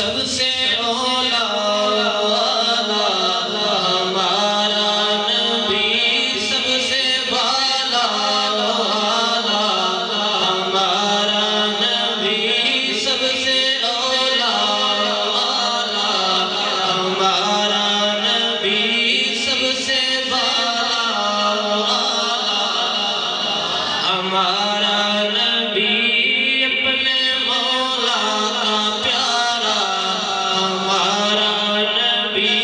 سب سے اولا ہمارا نبی، سب سے بالا ہمارا نبی، سب سے اولا ہمارا نبی، سب سے بالا ہمارا نبی، اپنے مولا کا پیارا ہمارا نبی،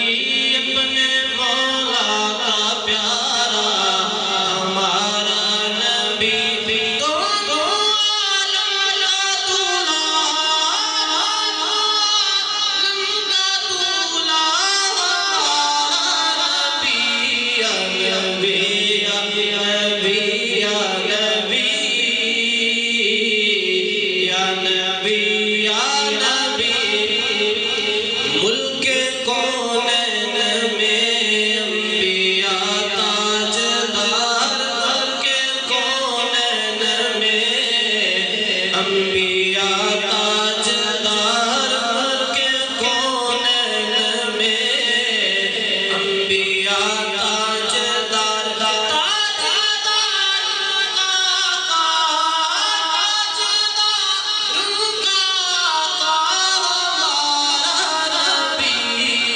اپنے مولا کا پیارا ہمارا نبی، دونوں عالم کا دولا یا نبی یا نبی یا نبی یا نبی یا نبی، ملک کونین میں انبیاء تاجدار، ملک کونین میں انبیاء تاجدار، ملک کونین میں انبیاء تاجدار،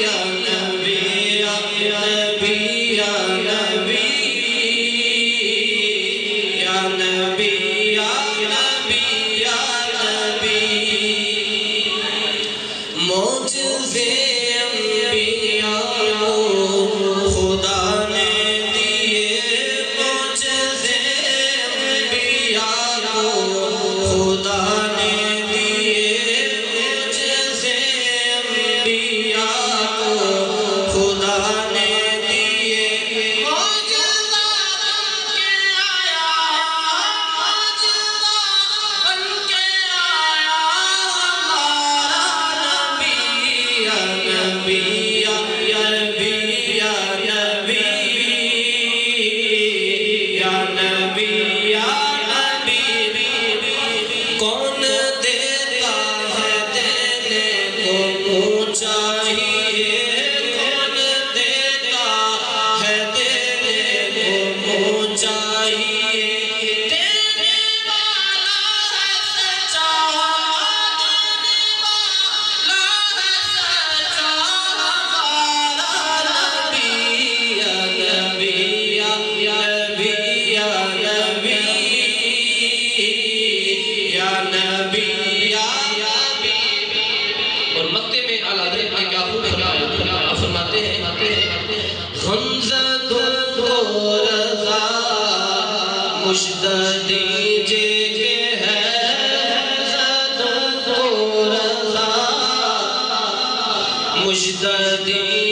یا نبی یا نبی یا نبی یا نبی یا نبی یا نبی، معجزے انبیاء کو خدا نے دیے، معجزے انبیاء کو خدا نے دیے، معجزے انبیاء کو خدا نے دیے، معجزہ بن کے آیا، معجزہ بن کے آیا ہمارا نبی، یا نبی یا نبی یا نبی یا نبی یا نبی، کون دیتا ہے دینے کو منہ چاہیے، کون دیتا ہے دینے کو منہ چاہیے، دینے والا ہے سچا، دینے والا ہے سچا ہمارا نبی، یا نبی یا نبی یا نبی یا نبی یا نبی۔ اور مکے میں اعلیٰ حضرت نے کیا خوب فرمایا، آپ فرماتے ہیں غمزہ کو رضا مجھ دیجے کہ ہے، غمزہ کو رضا مجھ دیجے